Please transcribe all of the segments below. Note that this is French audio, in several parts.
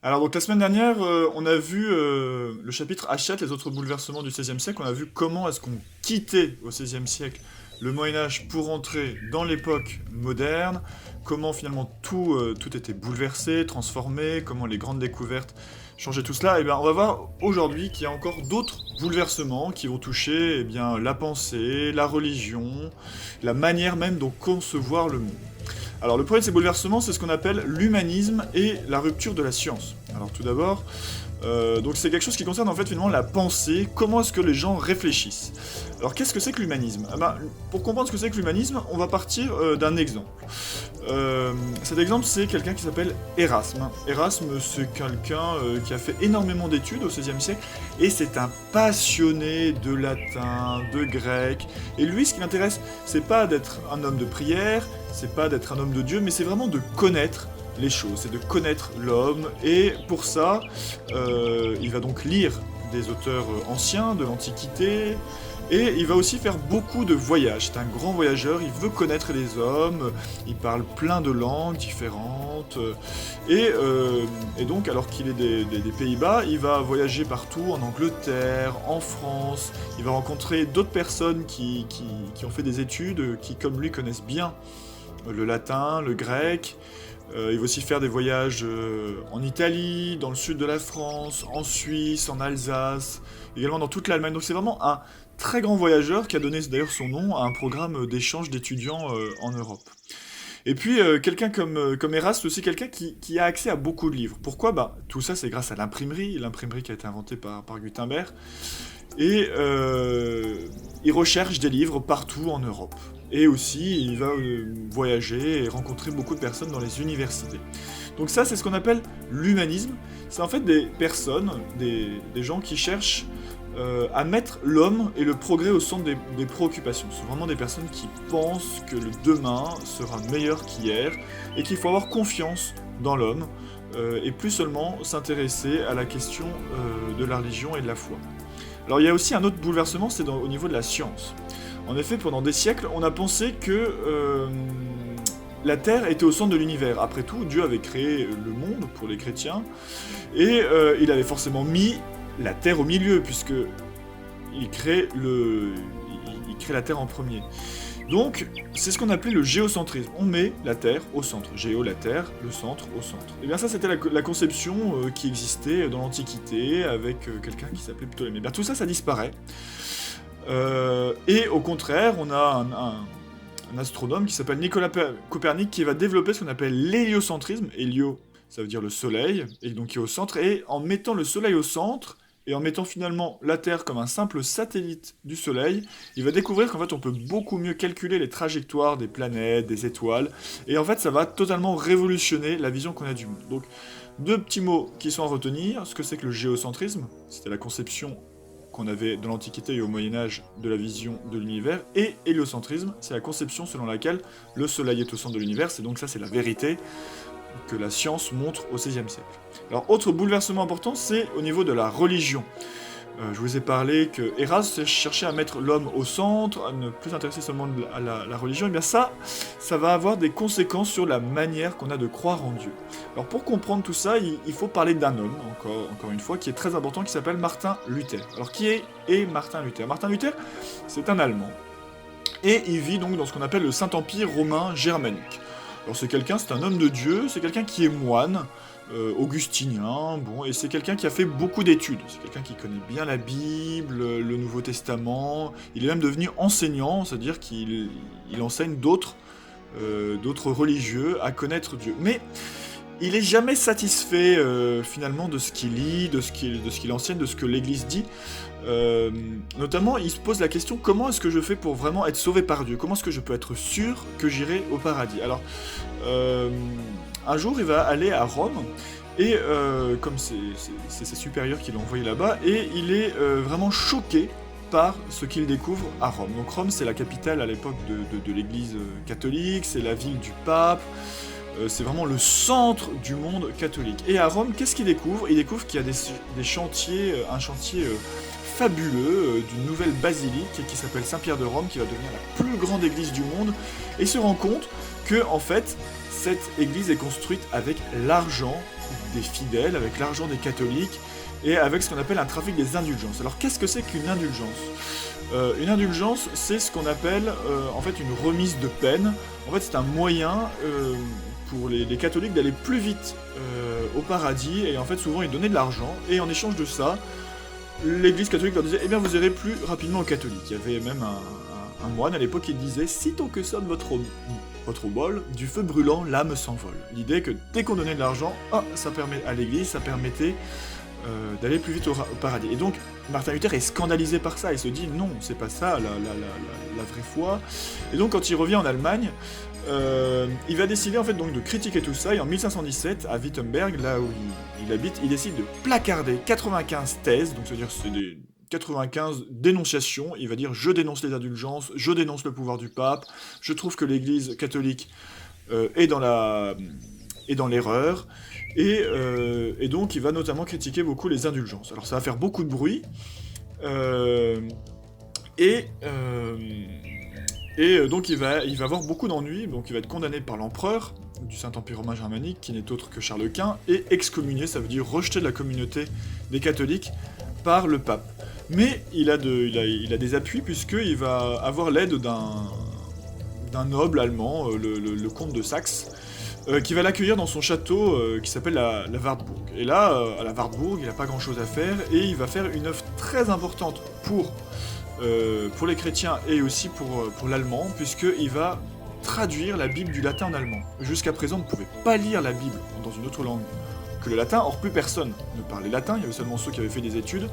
Alors donc la semaine dernière, on a vu le chapitre Hachette, les autres bouleversements du XVIe siècle. On a vu comment est-ce qu'on quittait au XVIe siècle le Moyen Âge pour entrer dans l'époque moderne, comment finalement tout était bouleversé, transformé, comment les grandes découvertes changeaient tout cela. Et bien on va voir aujourd'hui qu'il y a encore d'autres bouleversements qui vont toucher la pensée, la religion, la manière même dont concevoir le monde. Alors le premier de ces bouleversements, c'est ce qu'on appelle l'humanisme et la rupture de la science. Alors tout d'abord, donc c'est quelque chose qui concerne en fait finalement la pensée, comment est-ce que les gens réfléchissent. Alors qu'est-ce que c'est que l'humanisme? Pour comprendre ce que c'est que l'humanisme, on va partir d'un exemple. Cet exemple, c'est quelqu'un qui s'appelle Erasme. Erasme, c'est quelqu'un qui a fait énormément d'études au XVIe siècle, et c'est un passionné de latin, de grec. Et lui, ce qui l'intéresse, c'est pas d'être un homme de prière, c'est pas d'être un homme de Dieu, mais c'est vraiment de connaître les choses, c'est de connaître l'homme, et pour ça, il va donc lire des auteurs anciens de l'Antiquité, et il va aussi faire beaucoup de voyages. C'est un grand voyageur, il veut connaître les hommes, il parle plein de langues différentes, et donc alors qu'il est des Pays-Bas, il va voyager partout, en Angleterre, en France, il va rencontrer d'autres personnes qui ont fait des études, qui comme lui connaissent bien le latin, le grec. Il va aussi faire des voyages en Italie, dans le sud de la France, en Suisse, en Alsace, également dans toute l'Allemagne. Donc c'est vraiment un très grand voyageur qui a donné d'ailleurs son nom à un programme d'échange d'étudiants en Europe. Et puis quelqu'un comme Erasme, c'est aussi quelqu'un qui a accès à beaucoup de livres. Pourquoi? Tout ça c'est grâce à l'imprimerie qui a été inventée par Gutenberg. Et il recherche des livres partout en Europe. Et aussi, il va voyager et rencontrer beaucoup de personnes dans les universités. Donc ça, c'est ce qu'on appelle l'humanisme. C'est en fait des personnes, des gens qui cherchent à mettre l'homme et le progrès au centre des préoccupations. Ce sont vraiment des personnes qui pensent que le demain sera meilleur qu'hier et qu'il faut avoir confiance dans l'homme et plus seulement s'intéresser à la question de la religion et de la foi. Alors il y a aussi un autre bouleversement, c'est au niveau de la science. En effet, pendant des siècles, on a pensé que la Terre était au centre de l'univers. Après tout, Dieu avait créé le monde pour les chrétiens, et il avait forcément mis la Terre au milieu, puisque il crée, il crée la Terre en premier. Donc, c'est ce qu'on appelait le géocentrisme. On met la Terre au centre. Géo, la Terre, le centre, au centre. Et bien ça, c'était la conception qui existait dans l'Antiquité, avec quelqu'un qui s'appelait Ptolémée. Bien tout ça, ça disparaît. Et au contraire, on a un astronome qui s'appelle Nicolas Copernic qui va développer ce qu'on appelle l'héliocentrisme. Hélio, ça veut dire le soleil, et donc qui est au centre. Et en mettant le soleil au centre, et en mettant finalement la Terre comme un simple satellite du soleil, il va découvrir qu'en fait on peut beaucoup mieux calculer les trajectoires des planètes, des étoiles, et en fait ça va totalement révolutionner la vision qu'on a du monde. Donc, deux petits mots qui sont à retenir. Ce que c'est que le géocentrisme, c'était la conception qu'on avait dans l'Antiquité et au Moyen-Âge de la vision de l'univers, et héliocentrisme, c'est la conception selon laquelle le Soleil est au centre de l'univers, et donc ça c'est la vérité que la science montre au XVIe siècle. Alors autre bouleversement important, c'est au niveau de la religion. Je vous ai parlé que Erasme cherchait à mettre l'homme au centre, à ne plus s'intéresser seulement à la religion, et bien ça va avoir des conséquences sur la manière qu'on a de croire en Dieu. Alors pour comprendre tout ça, il faut parler d'un homme, encore une fois, qui est très important, qui s'appelle Martin Luther. Alors qui est Martin Luther? Martin Luther, c'est un Allemand, et il vit donc dans ce qu'on appelle le Saint-Empire romain germanique. Alors c'est un homme de Dieu, c'est quelqu'un qui est moine, augustinien, bon, et c'est quelqu'un qui a fait beaucoup d'études. C'est quelqu'un qui connaît bien la Bible, le Nouveau Testament. Il est même devenu enseignant, c'est-à-dire qu'il enseigne d'autres religieux à connaître Dieu. Mais il est jamais satisfait finalement de ce qu'il lit, de ce qu'il enseigne, de ce que l'Église dit. Notamment, il se pose la question: comment est-ce que je fais pour vraiment être sauvé par Dieu? Comment est-ce que je peux être sûr que j'irai au paradis? Alors, un jour, il va aller à Rome, et comme c'est ses supérieurs qui l'ont envoyé là-bas, et il est vraiment choqué par ce qu'il découvre à Rome. Donc Rome, c'est la capitale à l'époque de l'Église catholique, c'est la ville du pape, c'est vraiment le centre du monde catholique. Et à Rome, qu'est-ce qu'il découvre? Il découvre qu'il y a des chantiers, un chantier fabuleux d'une nouvelle basilique qui s'appelle Saint-Pierre de Rome, qui va devenir la plus grande église du monde, et se rend compte que, en fait, cette église est construite avec l'argent des fidèles, avec l'argent des catholiques, et avec ce qu'on appelle un trafic des indulgences. Alors qu'est-ce que c'est qu'une indulgence ? Une indulgence, c'est ce qu'on appelle en fait une remise de peine. En fait, c'est un moyen pour les catholiques d'aller plus vite au paradis, et en fait souvent ils donnaient de l'argent, et en échange de ça, l'église catholique leur disait « Eh bien vous irez plus rapidement aux catholiques ». Il y avait même un moine à l'époque qui disait « Sitôt que sonne votre bol, du feu brûlant, l'âme s'envole ». L'idée que dès qu'on donnait de l'argent, ça permet à l'église, ça permettait d'aller plus vite au paradis. Et donc, Martin Luther est scandalisé par ça, il se dit non, c'est pas ça la vraie foi. Et donc, quand il revient en Allemagne, il va décider en fait donc de critiquer tout ça, et en 1517, à Wittenberg, là où il habite, il décide de placarder 95 thèses, donc c'est-à-dire c'est des 95 dénonciations. Il va dire je dénonce les indulgences, je dénonce le pouvoir du pape, je trouve que l'église catholique est dans l'erreur. Et donc il va notamment critiquer beaucoup les indulgences. Alors ça va faire beaucoup de bruit, donc il va avoir beaucoup d'ennuis, donc il va être condamné par l'empereur du Saint-Empire romain germanique, qui n'est autre que Charles Quint, et excommunié, ça veut dire rejeté de la communauté des catholiques par le pape. Mais il a des appuis, puisqu'il va avoir l'aide d'un noble allemand, le comte de Saxe, qui va l'accueillir dans son château qui s'appelle la Wartburg. Et là, à la Wartburg, il n'a pas grand-chose à faire, et il va faire une œuvre très importante pour les chrétiens et aussi pour l'allemand, puisqu'il va traduire la Bible du latin en allemand. Jusqu'à présent, on ne pouvait pas lire la Bible dans une autre langue que le latin, or plus personne ne parlait latin, il y avait seulement ceux qui avaient fait des études,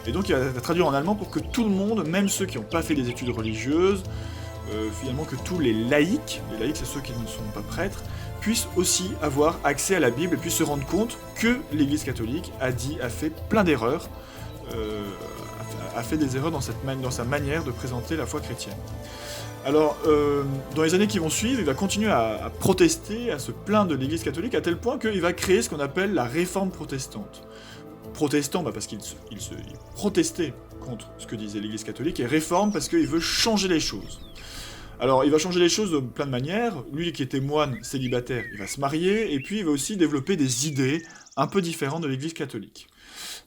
et donc il va traduire en allemand pour que tout le monde, même ceux qui n'ont pas fait des études religieuses, finalement que tous les laïcs c'est ceux qui ne sont pas prêtres, puissent aussi avoir accès à la Bible et puissent se rendre compte que l'Église catholique a fait plein d'erreurs, a fait des erreurs dans sa manière de présenter la foi chrétienne. Alors, dans les années qui vont suivre, il va continuer à protester, à se plaindre de l'Église catholique, à tel point qu'il va créer ce qu'on appelle la réforme protestante. Protestant, parce qu'il protestait contre ce que disait l'Église catholique, et réforme parce qu'il veut changer les choses. Alors, il va changer les choses de plein de manières. Lui qui était moine célibataire, il va se marier, et puis il va aussi développer des idées un peu différentes de l'Église catholique.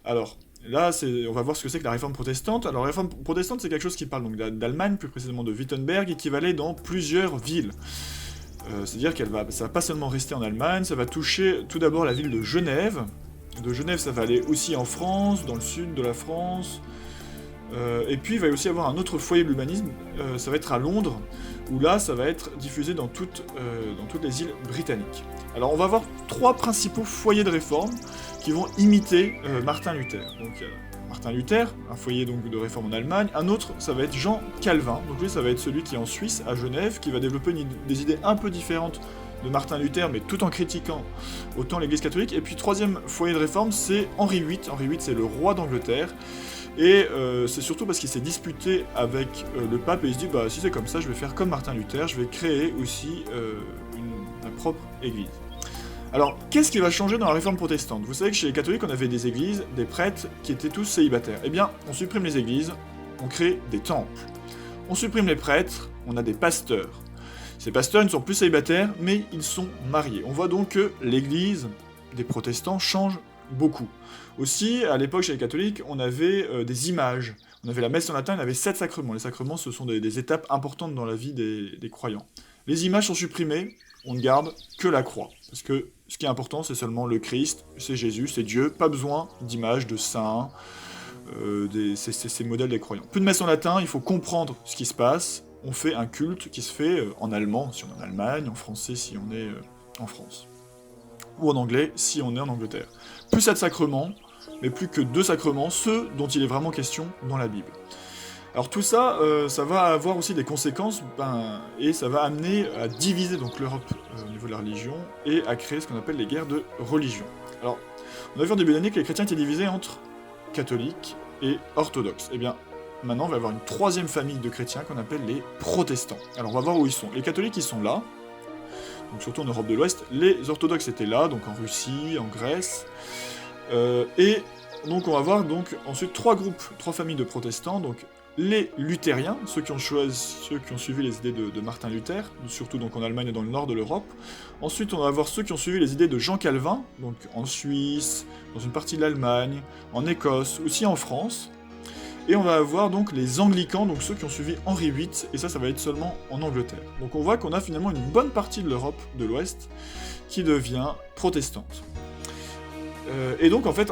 Alors, là, on va voir ce que c'est que la réforme protestante. Alors, la réforme protestante, c'est quelque chose qui parle donc d'Allemagne, plus précisément de Wittenberg, et qui va aller dans plusieurs villes. C'est-à-dire ça va pas seulement rester en Allemagne, ça va toucher tout d'abord la ville de Genève. De Genève, ça va aller aussi en France, dans le sud de la France. Et puis il va aussi avoir un autre foyer de l'humanisme, ça va être à Londres, où là ça va être diffusé dans toutes les îles britanniques. Alors on va avoir 3 principaux foyers de réforme qui vont imiter Martin Luther. Donc Martin Luther, un foyer donc de réforme en Allemagne, un autre ça va être Jean Calvin, donc lui ça va être celui qui est en Suisse, à Genève, qui va développer des idées un peu différentes de Martin Luther, mais tout en critiquant autant l'Église catholique. Et puis 3e foyer de réforme, c'est Henri VIII. Henri VIII, c'est le roi d'Angleterre. Et c'est surtout parce qu'il s'est disputé avec le pape, et il se dit, si c'est comme ça, je vais faire comme Martin Luther, je vais créer aussi ma propre église. Alors, qu'est-ce qui va changer dans la réforme protestante ? Vous savez que chez les catholiques, on avait des églises, des prêtres, qui étaient tous célibataires. Eh bien, on supprime les églises, on crée des temples. On supprime les prêtres, on a des pasteurs. Ces pasteurs, ils ne sont plus célibataires, mais ils sont mariés. On voit donc que l'église des protestants change beaucoup. Aussi, à l'époque, chez les catholiques, on avait des images. On avait la messe en latin, on avait 7 sacrements. Les sacrements, ce sont des étapes importantes dans la vie des croyants. Les images sont supprimées, on ne garde que la croix. Parce que ce qui est important, c'est seulement le Christ, c'est Jésus, c'est Dieu. Pas besoin d'images, de saints, ces modèles des croyants. Plus de messe en latin, il faut comprendre ce qui se passe. On fait un culte qui se fait en allemand, si on est en Allemagne, en français, si on est en France. Ou en anglais, si on est en Angleterre. Plus 7 sacrements, mais plus que 2 sacrements, ceux dont il est vraiment question dans la Bible. Alors tout ça, ça va avoir aussi des conséquences, et ça va amener à diviser donc l'Europe au niveau de la religion, et à créer ce qu'on appelle les guerres de religion. Alors, on a vu en début d'année que les chrétiens étaient divisés entre catholiques et orthodoxes. Eh bien, maintenant, on va avoir une 3e famille de chrétiens qu'on appelle les protestants. Alors, on va voir où ils sont. Les catholiques, ils sont là, donc surtout en Europe de l'Ouest. Les orthodoxes étaient là, donc en Russie, en Grèce. Et donc, on va voir donc ensuite 3 familles de protestants. Donc, les luthériens, ceux qui ont suivi les idées de Martin Luther, surtout donc en Allemagne et dans le nord de l'Europe. Ensuite, on va avoir ceux qui ont suivi les idées de Jean Calvin, donc en Suisse, dans une partie de l'Allemagne, en Écosse, aussi en France. Et on va avoir donc les anglicans, donc ceux qui ont suivi Henri VIII, et ça va être seulement en Angleterre. Donc on voit qu'on a finalement une bonne partie de l'Europe de l'Ouest qui devient protestante. Et donc en fait,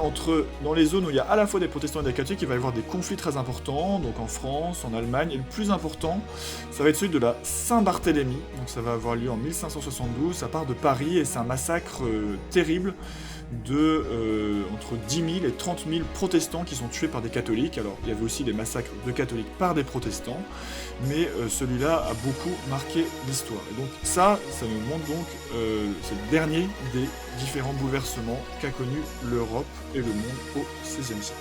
dans les zones où il y a à la fois des protestants et des catholiques, il va y avoir des conflits très importants, donc en France, en Allemagne, et le plus important, ça va être celui de la Saint-Barthélemy, donc ça va avoir lieu en 1572, ça part de Paris, et c'est un massacre terrible entre 10 000 et 30 000 protestants qui sont tués par des catholiques. Alors il y avait aussi des massacres de catholiques par des protestants, mais celui-là a beaucoup marqué l'histoire. Et donc ça nous montre donc c'est le dernier des différents bouleversements qu'a connu l'Europe et le monde au XVIe siècle.